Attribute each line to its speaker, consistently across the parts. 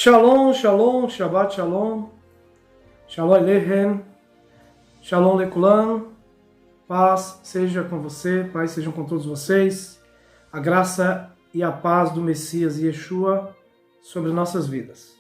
Speaker 1: Shalom, shalom, Shabbat shalom, shalom aleichem, shalom lekulam, paz seja com você, paz sejam com todos vocês, a graça e a paz do Messias Yeshua sobre nossas vidas.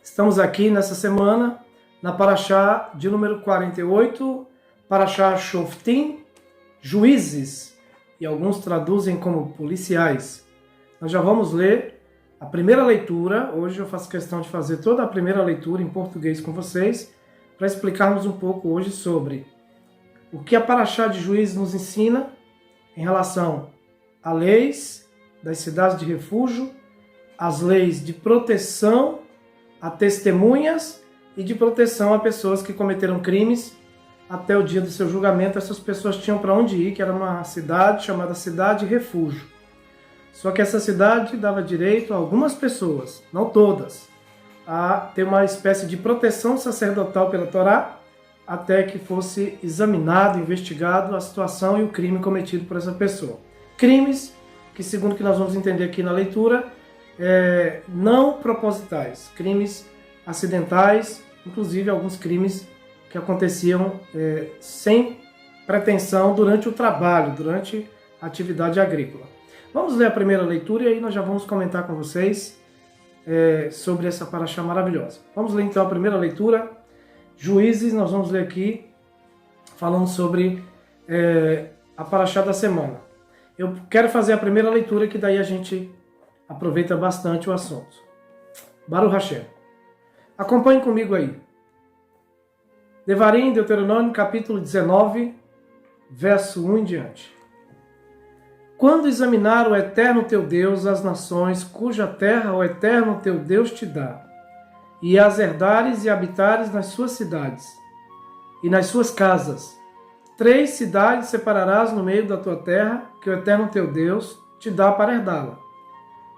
Speaker 1: Estamos aqui nessa semana na Parashá de número 48, Parashá Shoftim, juízes, e alguns traduzem como policiais. Nós já vamos ler a primeira leitura. Hoje eu faço questão de fazer toda a primeira leitura em português com vocês, para explicarmos um pouco hoje sobre o que a Parashá de Juízes nos ensina em relação a leis das cidades de refúgio, as leis de proteção a testemunhas e de proteção a pessoas que cometeram crimes. Até o dia do seu julgamento, essas pessoas tinham para onde ir, que era uma cidade chamada Cidade Refúgio. Só que essa cidade dava direito a algumas pessoas, não todas, a ter uma espécie de proteção sacerdotal pela Torá, até que fosse examinado, investigado a situação e o crime cometido por essa pessoa. Crimes que, segundo o que nós vamos entender aqui na leitura, não propositais, crimes acidentais, inclusive alguns crimes que aconteciam sem pretensão durante o trabalho, durante a atividade agrícola. Vamos ler a primeira leitura e aí nós já vamos comentar com vocês sobre essa parashá maravilhosa. Vamos ler então a primeira leitura, Juízes. Nós vamos ler aqui falando sobre a parashá da semana. Eu quero fazer a primeira leitura, que daí a gente aproveita bastante o assunto. Baruch Hashem. Acompanhe comigo aí. Devarim, Deuteronômio, capítulo 19, verso 1 em diante. Quando examinar o Eterno teu Deus as nações cuja terra o Eterno teu Deus te dá, e as herdares e habitares nas suas cidades e nas suas casas, 3 cidades separarás no meio da tua terra, que o Eterno teu Deus te dá para herdá-la.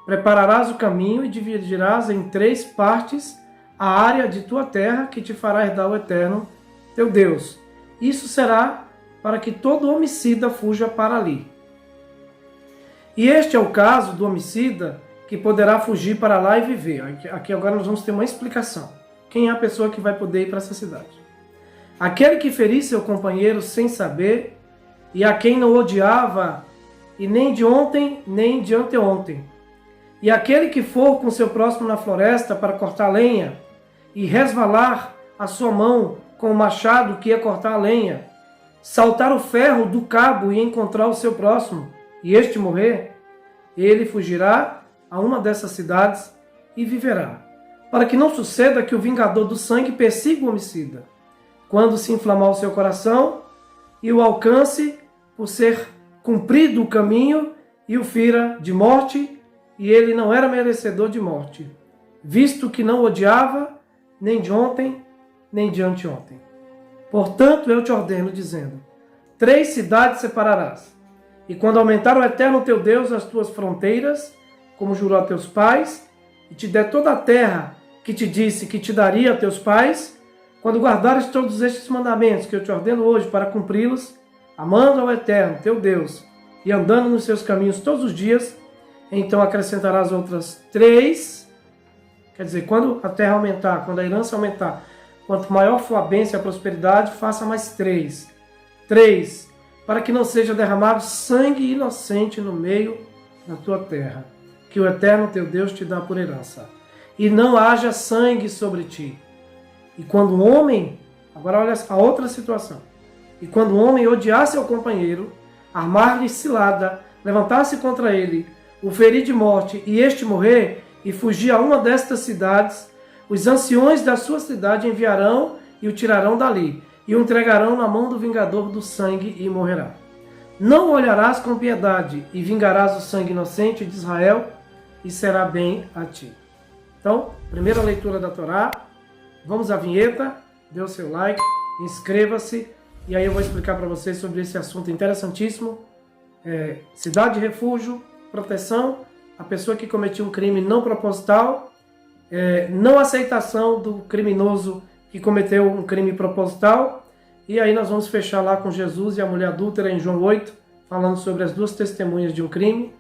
Speaker 1: Prepararás o caminho e dividirás em 3 partes a área de tua terra, que te fará herdar o Eterno teu Deus. Isso será para que todo homicida fuja para ali. E este é o caso do homicida que poderá fugir para lá e viver. Aqui agora nós vamos ter uma explicação. Quem é a pessoa que vai poder ir para essa cidade? Aquele que ferir seu companheiro sem saber, e a quem não odiava, e nem de ontem, nem de anteontem. E aquele que for com seu próximo na floresta para cortar lenha, e resvalar a sua mão com o machado que ia cortar a lenha, saltar o ferro do cabo e encontrar o seu próximo, e este morrer, ele fugirá a uma dessas cidades e viverá, para que não suceda que o vingador do sangue persiga o homicida, quando se inflamar o seu coração, e o alcance por ser cumprido o caminho, e o fira de morte, e ele não era merecedor de morte, visto que não odiava, nem de ontem, nem de anteontem. Portanto, eu te ordeno, dizendo, 3 cidades separarás, e quando aumentar o Eterno teu Deus as tuas fronteiras, como jurou a teus pais, e te der toda a terra que te disse que te daria a teus pais, quando guardares todos estes mandamentos que eu te ordeno hoje para cumpri-los, amando ao Eterno teu Deus e andando nos seus caminhos todos os dias, então acrescentarás outras 3. Quer dizer, quando a terra aumentar, quando a herança aumentar, quanto maior for a bênção e a prosperidade, faça mais 3. 3. Para que não seja derramado sangue inocente no meio da tua terra, que o Eterno teu Deus te dá por herança, e não haja sangue sobre ti. E quando o homem, agora olha a outra situação, e quando o homem odiar seu companheiro, armar-lhe cilada, levantar-se contra ele, o ferir de morte, e este morrer, e fugir a uma destas cidades, os anciões da sua cidade enviarão e o tirarão dali, e o entregarão na mão do vingador do sangue e morrerá. Não olharás com piedade e vingarás o sangue inocente de Israel e será bem a ti. Então, primeira leitura da Torá. Vamos à vinheta, dê o seu like, inscreva-se e aí eu vou explicar para vocês sobre esse assunto interessantíssimo. Cidade de refúgio, proteção, a pessoa que cometeu um crime não proposital, não aceitação do criminoso que cometeu um crime proposital, e aí nós vamos fechar lá com Jesus e a mulher adúltera em João 8, falando sobre as 2 testemunhas de um crime.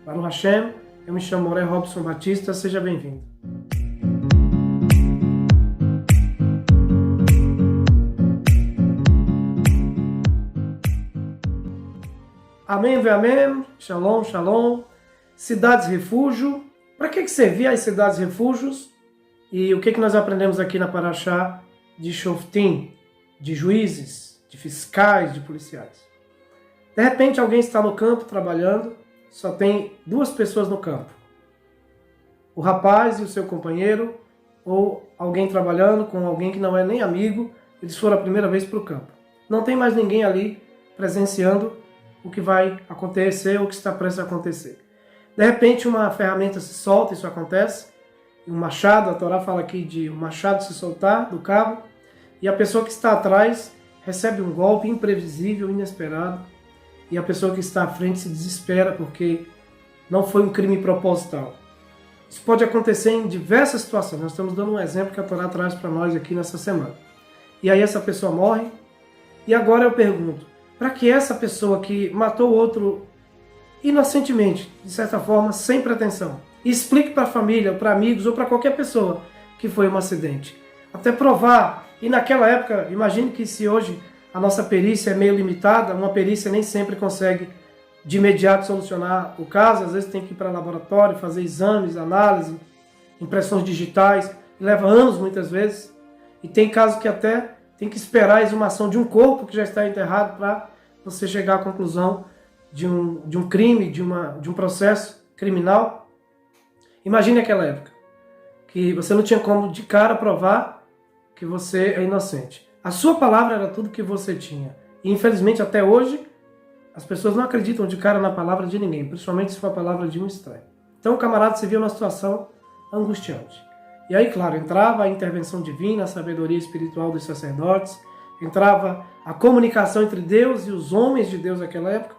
Speaker 1: Baruch Hashem, eu me chamo Moré Robson Batista, seja bem-vindo. Amém, amém, shalom, shalom. Cidades refúgio. Para que servia as cidades refúgios? E o que nós aprendemos aqui na Parashá de Shoftim, de juízes, de fiscais, de policiais? De repente alguém está no campo trabalhando, só tem 2 pessoas no campo. O rapaz e o seu companheiro, ou alguém trabalhando com alguém que não é nem amigo, eles foram a primeira vez para o campo. Não tem mais ninguém ali presenciando o que vai acontecer ou o que está prestes a acontecer. De repente uma ferramenta se solta, isso acontece, um machado, a Torá fala aqui de um machado se soltar do cabo, e a pessoa que está atrás recebe um golpe imprevisível, inesperado, e a pessoa que está à frente se desespera porque não foi um crime proposital. Isso pode acontecer em diversas situações. Nós estamos dando um exemplo que a Torá traz para nós aqui nessa semana. E aí essa pessoa morre, e agora eu pergunto, para que essa pessoa que matou o outro inocentemente, de certa forma, sem pretensão, explique para a família, para amigos ou para qualquer pessoa que foi um acidente? Até provar. E naquela época, imagine que se hoje a nossa perícia é meio limitada, uma perícia nem sempre consegue de imediato solucionar o caso, às vezes tem que ir para laboratório, fazer exames, análise, impressões digitais, leva anos muitas vezes, e tem casos que até tem que esperar a exumação de um corpo que já está enterrado para você chegar à conclusão de um crime, de um processo criminal. Imagine aquela época, que você não tinha como de cara provar que você é inocente. A sua palavra era tudo que você tinha. E infelizmente até hoje, as pessoas não acreditam de cara na palavra de ninguém, principalmente se for a palavra de um estranho. Então o camarada se viu numa situação angustiante. E aí, claro, entrava a intervenção divina, a sabedoria espiritual dos sacerdotes, entrava a comunicação entre Deus e os homens de Deus naquela época.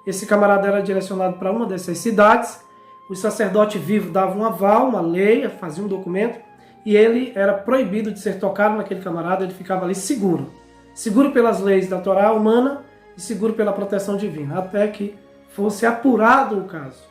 Speaker 1: Esse camarada era direcionado para uma dessas cidades, o sacerdote vivo dava um aval, uma lei, fazia um documento, e ele era proibido de ser tocado naquele camarada, ele ficava ali seguro. Seguro pelas leis da Torá humana e seguro pela proteção divina, até que fosse apurado o caso.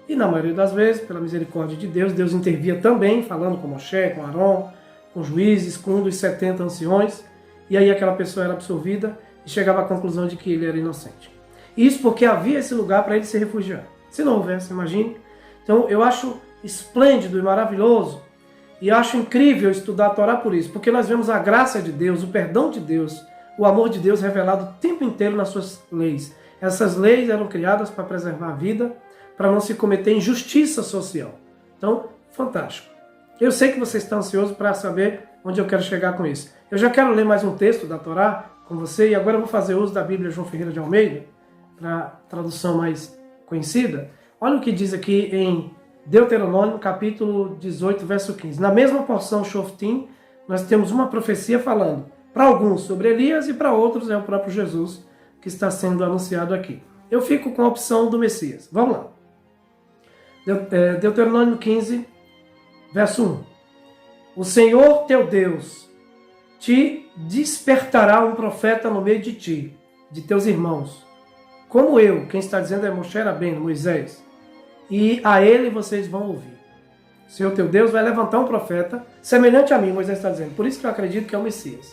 Speaker 1: E na maioria das vezes, pela misericórdia de Deus, Deus intervia também, falando com Moshe, com Arão, com juízes, com um dos 70 anciões, e aí aquela pessoa era absolvida e chegava à conclusão de que ele era inocente. Isso porque havia esse lugar para ele se refugiar. Se não houvesse, imagine. Então eu acho esplêndido e maravilhoso, e acho incrível estudar a Torá por isso, porque nós vemos a graça de Deus, o perdão de Deus, o amor de Deus revelado o tempo inteiro nas suas leis. Essas leis eram criadas para preservar a vida, para não se cometer injustiça social. Então, fantástico. Eu sei que você está ansioso para saber onde eu quero chegar com isso. Eu já quero ler mais um texto da Torá com você, e agora eu vou fazer uso da Bíblia João Ferreira de Almeida, para a tradução mais conhecida. Olha o que diz aqui em Deuteronômio, capítulo 18, verso 15. Na mesma porção Shoftim, nós temos uma profecia falando, para alguns sobre Elias e para outros é o próprio Jesus que está sendo anunciado aqui. Eu fico com a opção do Messias. Vamos lá. Deuteronômio 15, verso 1. O Senhor teu Deus te despertará um profeta no meio de ti, de teus irmãos, como eu. Quem está dizendo é Moshe Rabbeinu, Moisés. E a ele vocês vão ouvir. O Senhor teu Deus vai levantar um profeta semelhante a mim, Moisés está dizendo. Por isso que eu acredito que é o Messias.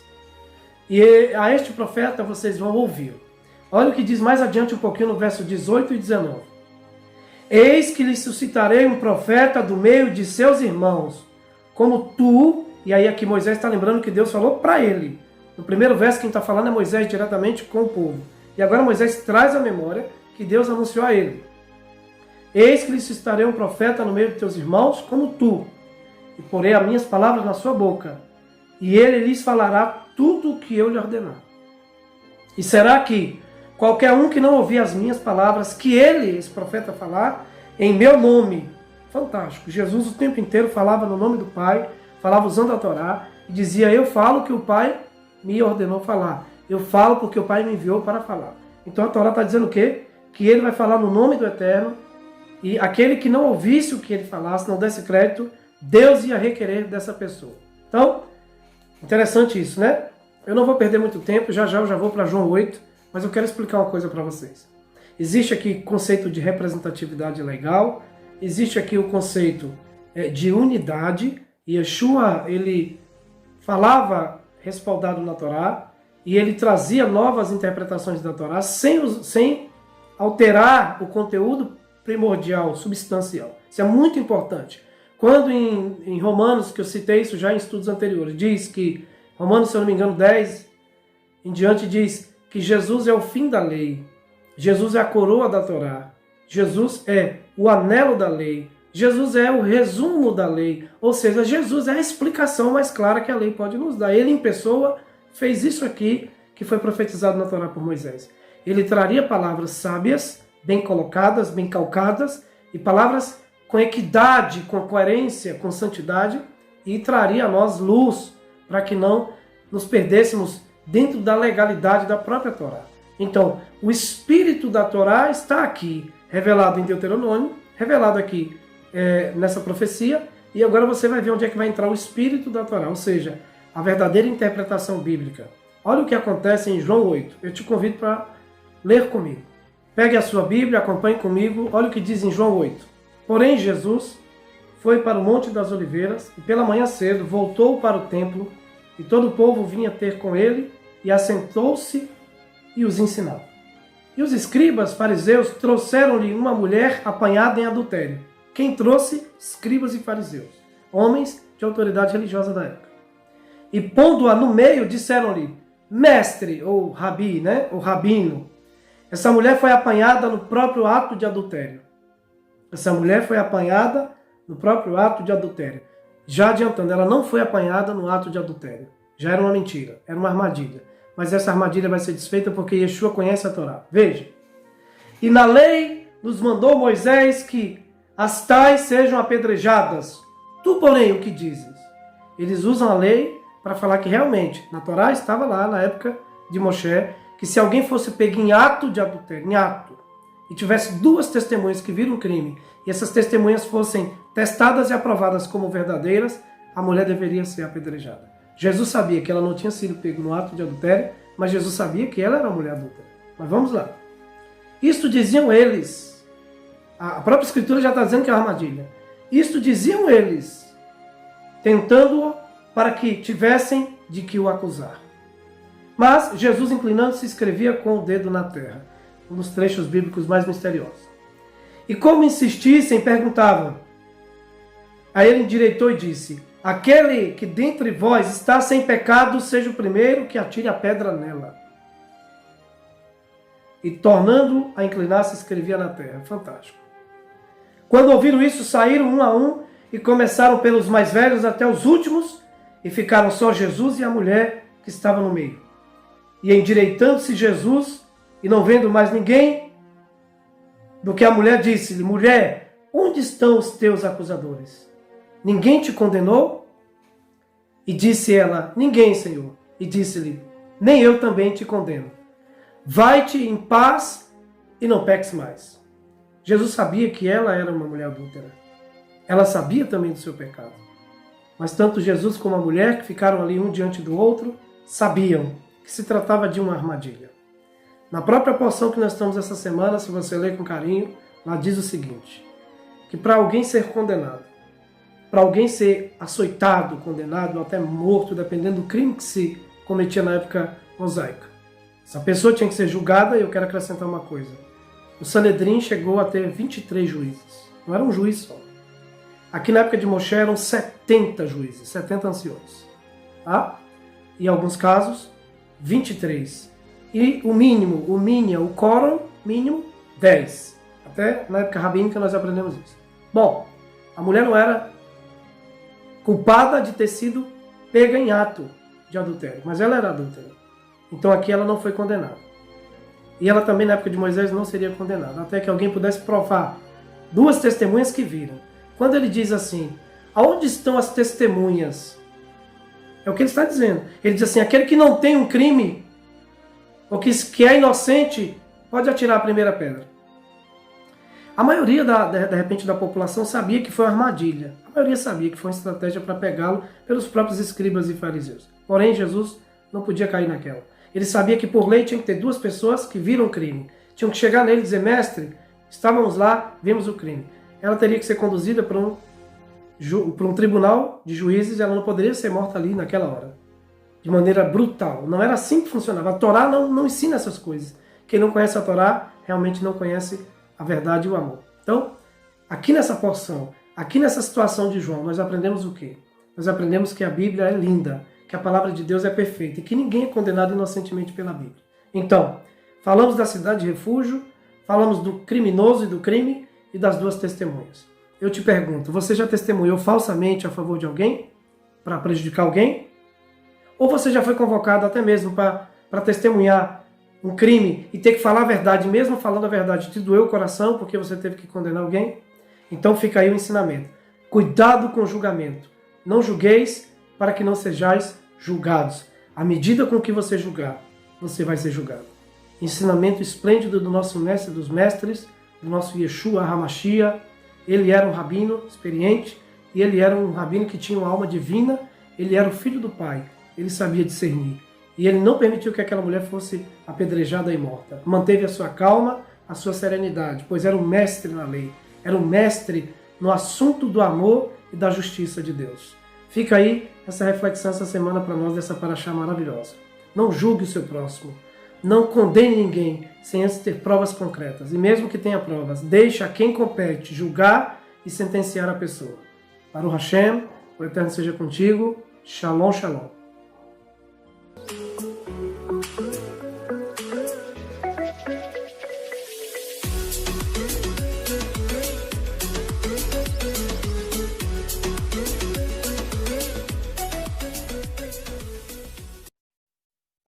Speaker 1: E a este profeta vocês vão ouvir. Olha o que diz mais adiante um pouquinho no verso 18 e 19. Eis que lhe suscitarei um profeta do meio de seus irmãos, como tu. E aí aqui Moisés está lembrando que Deus falou para ele. No primeiro verso quem está falando é Moisés diretamente com o povo. E agora Moisés traz à memória que Deus anunciou a ele. Eis que lhe suscitarei um profeta no meio de teus irmãos, como tu, e porei as minhas palavras na sua boca, e ele lhes falará tudo o que eu lhe ordenar. E será que qualquer um que não ouvir as minhas palavras, que ele, esse profeta, falar, em meu nome, fantástico, Jesus o tempo inteiro falava no nome do Pai, falava usando a Torá, e dizia, eu falo o que o Pai me ordenou falar, eu falo porque o Pai me enviou para falar. Então a Torá está dizendo o quê? Que ele vai falar no nome do Eterno, e aquele que não ouvisse o que ele falasse, não desse crédito, Deus ia requerer dessa pessoa. Então, interessante isso, né? Eu não vou perder muito tempo, já eu já vou para João 8, mas eu quero explicar uma coisa para vocês. Existe aqui o conceito de representatividade legal, existe aqui o conceito de unidade, e Yeshua, ele falava respaldado na Torá, e ele trazia novas interpretações da Torá sem alterar o conteúdo primordial, substancial. Isso é muito importante. Quando em Romanos, que eu citei isso já em estudos anteriores, diz que, Romanos, se eu não me engano, 10 em diante, diz que Jesus é o fim da lei, Jesus é a coroa da Torá, Jesus é o anelo da lei, Jesus é o resumo da lei, ou seja, Jesus é a explicação mais clara que a lei pode nos dar. Ele em pessoa fez isso aqui que foi profetizado na Torá por Moisés. Ele traria palavras sábias, bem colocadas, bem calcadas, e palavras com equidade, com coerência, com santidade, e traria a nós luz, para que não nos perdêssemos dentro da legalidade da própria Torá. Então, o espírito da Torá está aqui, revelado em Deuteronômio, revelado aqui nessa profecia, e agora você vai ver onde é que vai entrar o espírito da Torá, ou seja, a verdadeira interpretação bíblica. Olha o que acontece em João 8. Eu te convido para ler comigo. Pegue a sua Bíblia, acompanhe comigo. Olha o que diz em João 8. Porém, Jesus foi para o Monte das Oliveiras e pela manhã cedo voltou para o templo e todo o povo vinha ter com ele e assentou-se e os ensinava. E os escribas fariseus trouxeram-lhe uma mulher apanhada em adultério. Quem trouxe? Escribas e fariseus, homens de autoridade religiosa da época. E pondo-a no meio, disseram-lhe: mestre, ou rabi, né? Ou rabino, essa mulher foi apanhada no próprio ato de adultério. Essa mulher foi apanhada no próprio ato de adultério. Já adiantando, ela não foi apanhada no ato de adultério. Já era uma mentira, era uma armadilha. Mas essa armadilha vai ser desfeita porque Yeshua conhece a Torá. Veja. E na lei nos mandou Moisés que as tais sejam apedrejadas. Tu, porém, o que dizes? Eles usam a lei para falar que realmente, na Torá estava lá, na época de Moshe, que se alguém fosse pego em ato de adultério, em ato, e tivesse duas testemunhas que viram um crime, e essas testemunhas fossem testadas e aprovadas como verdadeiras, a mulher deveria ser apedrejada. Jesus sabia que ela não tinha sido pego no ato de adultério, mas Jesus sabia que ela era uma mulher adulta. Mas vamos lá. Isto diziam eles. A própria Escritura já está dizendo que é uma armadilha. Isto diziam eles, tentando-o para que tivessem de que o acusar. Mas Jesus, inclinando-se, escrevia com o dedo na terra. Um dos trechos bíblicos mais misteriosos. E como insistissem, perguntavam. Aí ele endireitou e disse: aquele que dentre vós está sem pecado, seja o primeiro que atire a pedra nela. E tornando a inclinar-se, escrevia na terra. Fantástico. Quando ouviram isso, saíram um a um e começaram pelos mais velhos até os últimos, e ficaram só Jesus e a mulher que estava no meio. E endireitando-se Jesus, e não vendo mais ninguém, do que a mulher disse-lhe: mulher, onde estão os teus acusadores? Ninguém te condenou? E disse ela: ninguém, Senhor. E disse-lhe: nem eu também te condeno. Vai-te em paz e não peques mais. Jesus sabia que ela era uma mulher adúltera. Ela sabia também do seu pecado. Mas tanto Jesus como a mulher, que ficaram ali um diante do outro, sabiam que se tratava de uma armadilha. Na própria porção que nós estamos essa semana, se você ler com carinho, lá diz o seguinte: que para alguém ser condenado, para alguém ser açoitado, condenado, ou até morto, dependendo do crime que se cometia na época mosaica, essa pessoa tinha que ser julgada. E eu quero acrescentar uma coisa: o Sanedrim chegou a ter 23 juízes. Não era um juiz só. Aqui na época de Moshe eram 70 juízes, 70 anciões. Tá? Em alguns casos, 23. E o mínimo, o quórum mínimo, 10. Até na época rabínica nós aprendemos isso. Bom, a mulher não era culpada de ter sido pega em ato de adultério, mas ela era adúltera. Então aqui ela não foi condenada. E ela também na época de Moisés não seria condenada, até que alguém pudesse provar duas testemunhas que viram. Quando ele diz assim: aonde estão as testemunhas? É o que ele está dizendo. Ele diz assim: aquele que não tem um crime, ou que é inocente, pode atirar a primeira pedra. A maioria, de repente, da população sabia que foi uma armadilha. A maioria sabia que foi uma estratégia para pegá-lo pelos próprios escribas e fariseus. Porém, Jesus não podia cair naquela. Ele sabia que por lei tinha que ter duas pessoas que viram o crime. Tinham que chegar nele e dizer: mestre, estávamos lá, vimos o crime. Ela teria que ser conduzida para um tribunal de juízes, e ela não poderia ser morta ali naquela hora, de maneira brutal. Não era assim que funcionava. A Torá não ensina essas coisas. Quem não conhece a Torá realmente não conhece a verdade e o amor. Então, aqui nessa porção, aqui nessa situação de João, nós aprendemos o quê? Nós aprendemos que a Bíblia é linda, que a palavra de Deus é perfeita e que ninguém é condenado inocentemente pela Bíblia. Então, falamos da cidade de refúgio, falamos do criminoso e do crime e das duas testemunhas. Eu te pergunto, você já testemunhou falsamente a favor de alguém? Para prejudicar alguém? Ou você já foi convocado até mesmo para testemunhar um crime e ter que falar a verdade, mesmo falando a verdade, te doeu o coração porque você teve que condenar alguém? Então fica aí o ensinamento. Cuidado com o julgamento. Não julgueis para que não sejais julgados. À medida com que você julgar, você vai ser julgado. Ensinamento esplêndido do nosso mestre dos mestres, do nosso Yeshua HaMashiach. Ele era um rabino experiente e ele era um rabino que tinha uma alma divina. Ele era o filho do Pai. Ele sabia discernir. E ele não permitiu que aquela mulher fosse apedrejada e morta. Manteve a sua calma, a sua serenidade, pois era um mestre na lei. Era um mestre no assunto do amor e da justiça de Deus. Fica aí essa reflexão essa semana para nós dessa paraxá maravilhosa. Não julgue o seu próximo. Não condene ninguém sem antes ter provas concretas. E mesmo que tenha provas, deixe a quem compete julgar e sentenciar a pessoa. Baruch Hashem, o Eterno seja contigo. Shalom, shalom.